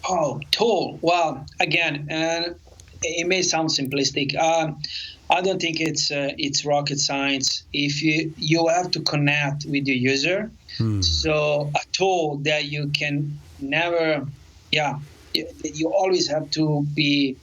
Oh, tool. Well, again, it may sound simplistic. I don't think it's rocket science. If you have to connect with your user, so a tool that you can never, you always have to be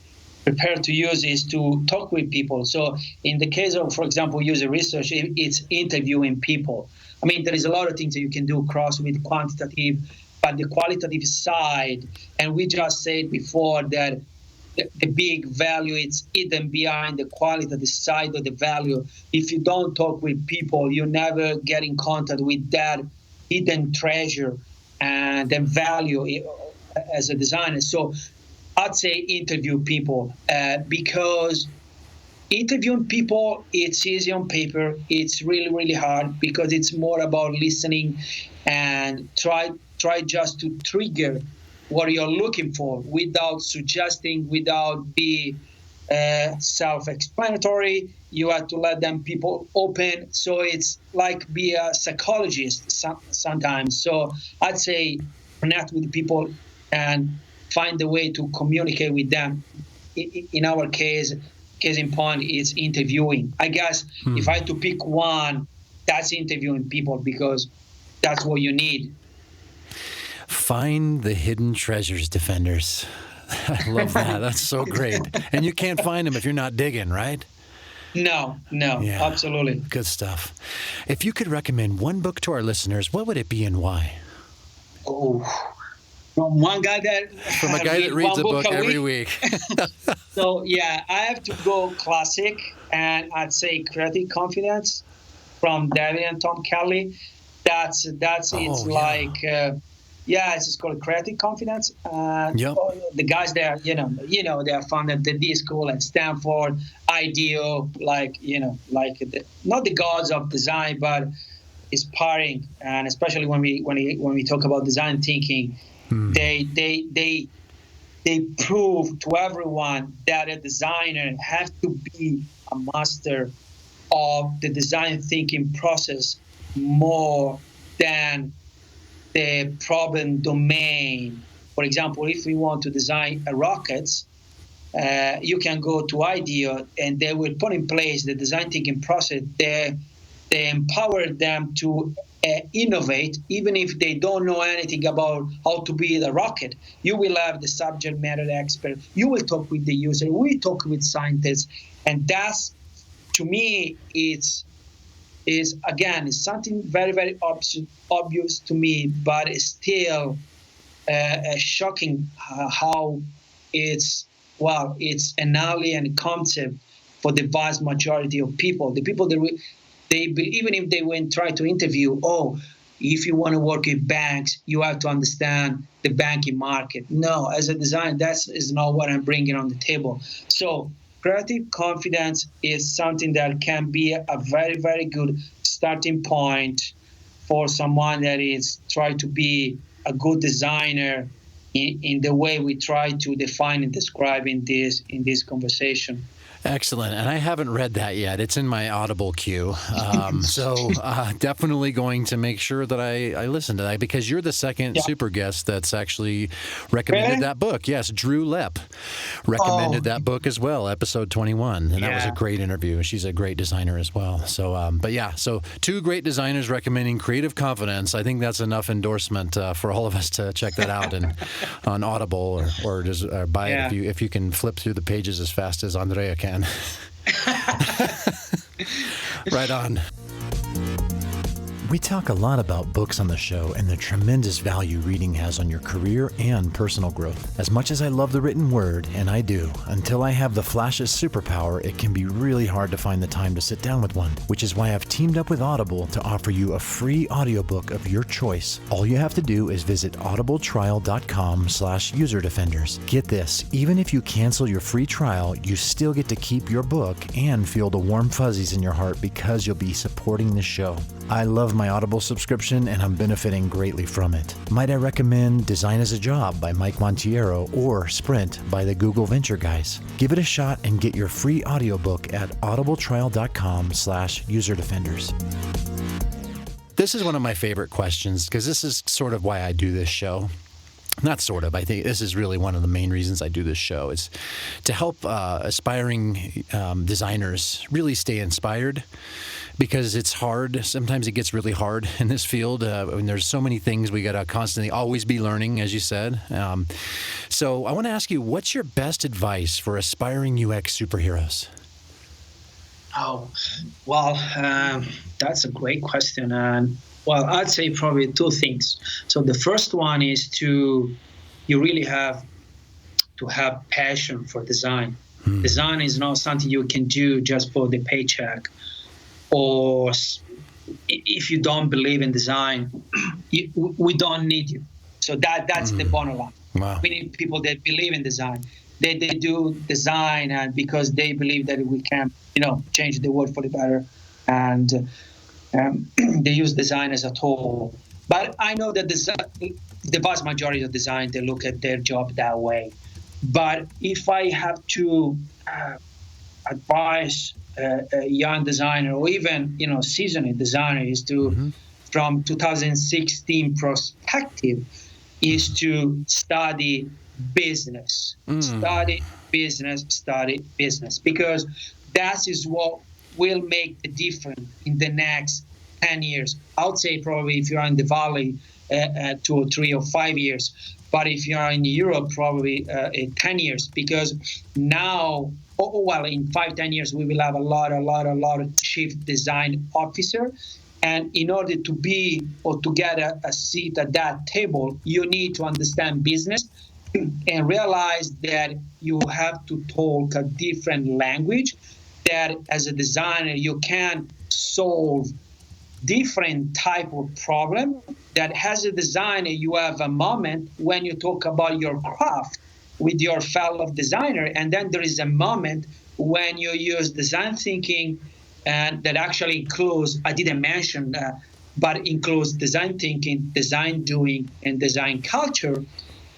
prepared to use is to talk with people. So in the case of, for example, user research, it's interviewing people. I mean, there is a lot of things that you can do cross with quantitative, but the qualitative side, and we just said before that the big value is hidden behind the qualitative side of the value. If you don't talk with people, you never get in contact with that hidden treasure and the value as a designer. So I'd say interview people, because interviewing people, it's easy on paper. It's really, really hard, because it's more about listening and try just to trigger what you're looking for without suggesting, without being self-explanatory. You have to let them people open. So it's like be a psychologist sometimes. So I'd say connect with people and find a way to communicate with them. In our case in point, it's interviewing. I guess if I had to pick one, that's interviewing people, because that's what you need. Find the hidden treasures, defenders. I love that. That's so great. And you can't find them if you're not digging, right? No, absolutely. Good stuff. If you could recommend one book to our listeners, what would it be and why? Oh, from a guy that reads a book every week. So I have to go classic, and I'd say Creative Confidence from David and Tom Kelly. It's called Creative Confidence. The guys there, they are founded the D School at Stanford, IDEO, not the gods of design, but inspiring. And especially when we talk about design thinking, they prove to everyone that a designer has to be a master of the design thinking process more than the problem domain. For example, if we want to design a rockets, you can go to IDEO and they will put in place the design thinking process. They empower them to innovate, even if they don't know anything about how to build a rocket. You will have the subject matter expert. You will talk with the user. We talk with scientists. And that's, to me, is something very, very obvious to me, but it's still shocking how it's an alien concept for the vast majority of people. The people that even if they went try to interview, if you want to work with banks, you have to understand the banking market. No, as a designer, that is not what I'm bringing on the table. So Creative Confidence is something that can be a very, very good starting point for someone that is trying to be a good designer in the way we try to define and describe in this conversation. Excellent. And I haven't read that yet. It's in my Audible queue. So definitely going to make sure that I listen to that, because you're the second super guest that's actually recommended that book. Yes, Drew Lepp recommended that book as well, episode 21. And that was a great interview. She's a great designer as well. So, so two great designers recommending Creative Confidence. I think that's enough endorsement for all of us to check that out on Audible or just buy it if you can flip through the pages as fast as Andrea can. Right on. We talk a lot about books on the show and the tremendous value reading has on your career and personal growth. As much as I love the written word, and I do, until I have the Flash's superpower, it can be really hard to find the time to sit down with one, which is why I've teamed up with Audible to offer you a free audiobook of your choice. All you have to do is visit audibletrial.com/userdefenders. Get this, even if you cancel your free trial, you still get to keep your book and feel the warm fuzzies in your heart because you'll be supporting the show. I love my Audible subscription, and I'm benefiting greatly from it. Might I recommend Design as a Job by Mike Montiero or Sprint by the Google Venture guys? Give it a shot and get your free audiobook at audibletrial.com/userdefenders. This is one of my favorite questions because this is sort of why I do this show. Not sort of. I think this is really one of the main reasons I do this show, is to help aspiring designers really stay inspired, because it's hard. Sometimes it gets really hard in this field. When there's so many things we got to constantly always be learning, as you said. So I want to ask you, what's your best advice for aspiring UX superheroes? Oh, well, that's a great question. And well, I'd say probably two things. So the first one is you really have to have passion for design. Design is not something you can do just for the paycheck, or if you don't believe in design, we don't need you. So that's the bottom line. Wow. We need people that believe in design. They do design and because they believe that we can, change the world for the better, and they use design as a tool. But I know that the vast majority of design, they look at their job that way. But if I have to advise a young designer, or even seasoned designer, is to from 2016 perspective, is to study business. Study business, because that is what will make the difference in the next 10 years. I would say probably if you're in the Valley, 2 or 3 or 5 years. But if you are in Europe, probably 10 years, because now, in 5-10 years, we will have a lot of chief design officer. And in order to be or to get a seat at that table, you need to understand business and realize that you have to talk a different language, that as a designer, you can solve different type of problem, that as a designer, you have a moment when you talk about your craft with your fellow designer, and then there is a moment when you use design thinking, and that actually includes, I didn't mention that, but includes design thinking, design doing, and design culture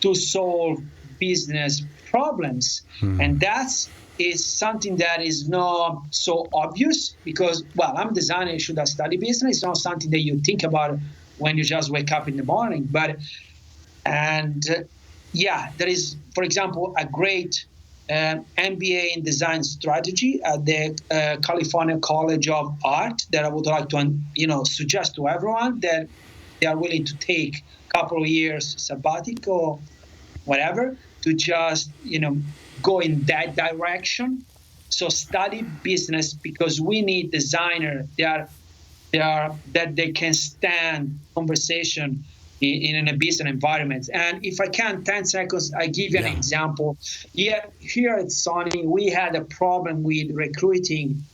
to solve business problems. And that is something that is not so obvious, because, I'm a designer, should I study business? It's not something that you think about when you just wake up in the morning. There is, for example, a great MBA in design strategy at the California College of Art that I would like to, suggest to everyone that they are willing to take a couple of years sabbatical, whatever, to just, go in that direction. So study business, because we need designers that they can stand conversation in a business environment. And if I can, 10 seconds, I give you an example. Here at Sony, we had a problem with recruiting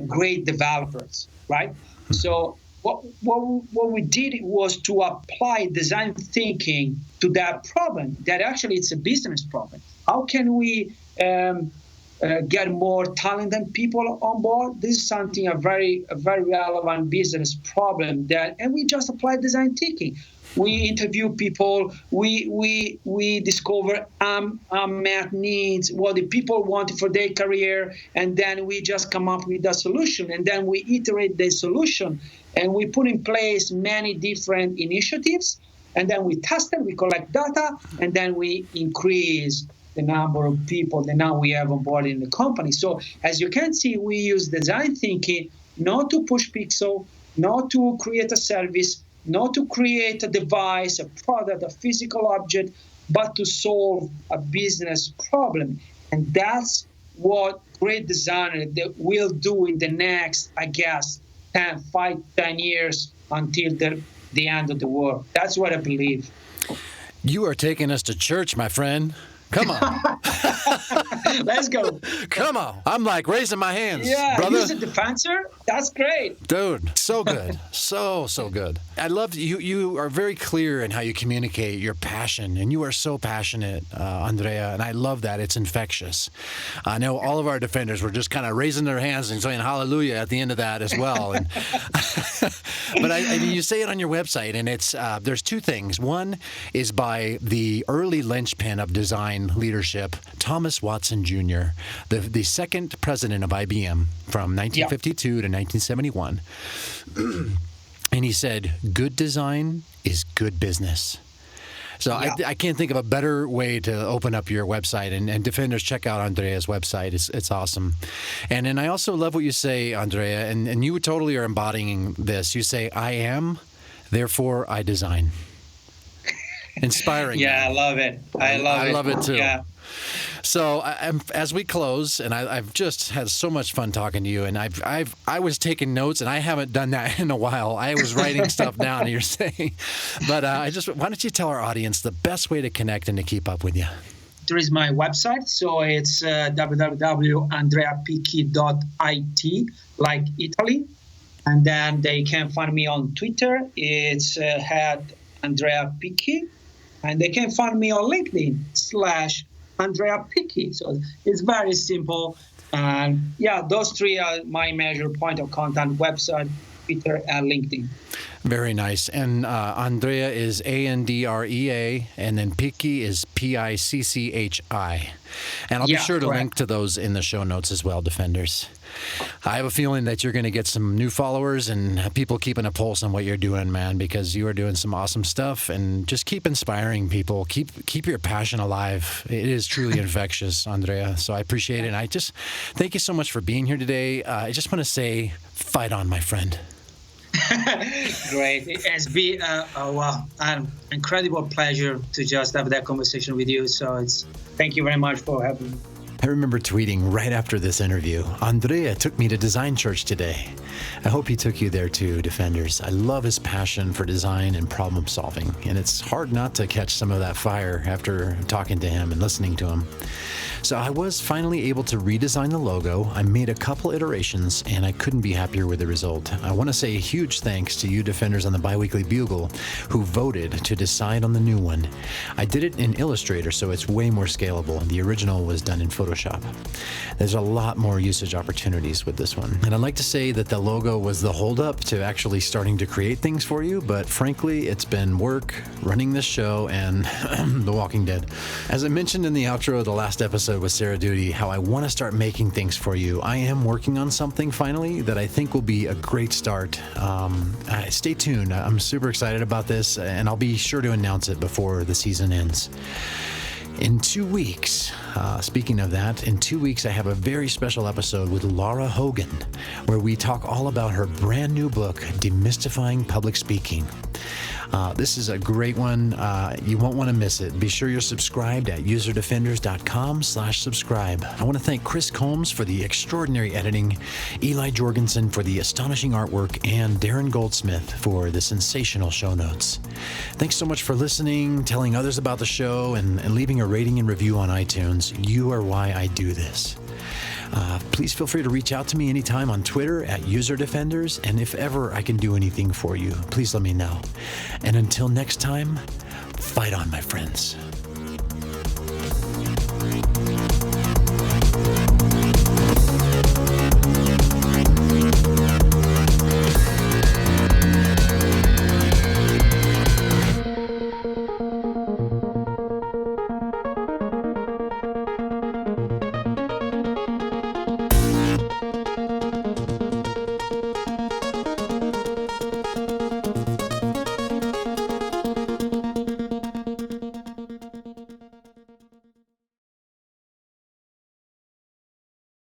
great developers, right? So what we did was to apply design thinking to that problem, that actually it's a business problem. How can we get more talented people on board? This is something, a very relevant business problem and we just apply design thinking. We interview people. We discover unmet needs, what the people want for their career, and then we just come up with a solution. And then we iterate the solution, and we put in place many different initiatives. And then we test it, we collect data, and then we increase the number of people that now we have on board in the company. So as you can see, we use design thinking not to push pixel, not to create a service, not to create a device, a product, a physical object, but to solve a business problem. And that's what great designers will do in the next, I guess, 10 years until the end of the world. That's what I believe. You are taking us to church, my friend. Come on. Let's go. Come on. I'm like raising my hands. Yeah, brother. use a defensor. That's great. Dude, so good. so good. I love you are very clear in how you communicate your passion, and you are so passionate, Andrea, and I love that. It's infectious. I know all of our defenders were just kind of raising their hands and saying hallelujah at the end of that as well. And but I mean, you say it on your website, and it's there's two things. One is by the early linchpin of design leadership, Thomas Watson Jr., the second president of IBM from 1952 to 1971. And he said, good design is good business. So I can't think of a better way to open up your website. And defenders, check out Andrea's website. It's awesome. And then I also love what you say, Andrea, and you totally are embodying this. You say, I am, therefore I design. Inspiring. Yeah, I love it. I love it too. Yeah. So as we close, and I've just had so much fun talking to you, and I was taking notes, and I haven't done that in a while. I was writing stuff down, and you're saying, but why don't you tell our audience the best way to connect and to keep up with you? There is my website, so it's www.andreapicchi.it, like Italy, and then they can find me on Twitter. It's @Andrea Picchi, and they can find me on LinkedIn /Andrea Picchi. So it's very simple. And yeah, those three are my major point of contact: website, Twitter, and LinkedIn. Very nice. And Andrea is Andrea, and then Picchi is Picchi. And I'll be sure to link to those in the show notes as well, defenders. I have a feeling that you're going to get some new followers and people keeping a pulse on what you're doing, man, because you are doing some awesome stuff, and just keep inspiring people. Keep your passion alive. It is truly infectious, Andrea. So I appreciate it. And I just thank you so much for being here today. I just want to say, fight on, my friend. Great. It has been an incredible pleasure to just have that conversation with you. So thank you very much for having me. I remember tweeting right after this interview, Andrea took me to Design Church today. I hope he took you there too, defenders. I love his passion for design and problem solving, and it's hard not to catch some of that fire after talking to him and listening to him. So I was finally able to redesign the logo. I made a couple iterations, and I couldn't be happier with the result. I want to say a huge thanks to you defenders on the Biweekly Bugle who voted to decide on the new one. I did it in Illustrator, so it's way more scalable. The original was done in Photoshop. There's a lot more usage opportunities with this one. And I'd like to say that the logo was the holdup to actually starting to create things for you, but frankly, it's been work, running this show, and The Walking Dead. As I mentioned in the outro of the last episode with Sarah Duty, how I want to start making things for you. I am working on something finally that I think will be a great start. Stay tuned. I'm super excited about this, and I'll be sure to announce it before the season ends. In 2 weeks, speaking of that, in 2 weeks I have a very special episode with Laura Hogan, where we talk all about her brand new book, Demystifying Public Speaking. This is a great one. You won't want to miss it. Be sure you're subscribed at userdefenders.com/subscribe. I want to thank Chris Combs for the extraordinary editing, Eli Jorgensen for the astonishing artwork, and Darren Goldsmith for the sensational show notes. Thanks so much for listening, telling others about the show, and leaving a rating and review on iTunes. You are why I do this. Please feel free to reach out to me anytime on Twitter at userdefenders, and if ever I can do anything for you, please let me know. And until next time, fight on, my friends.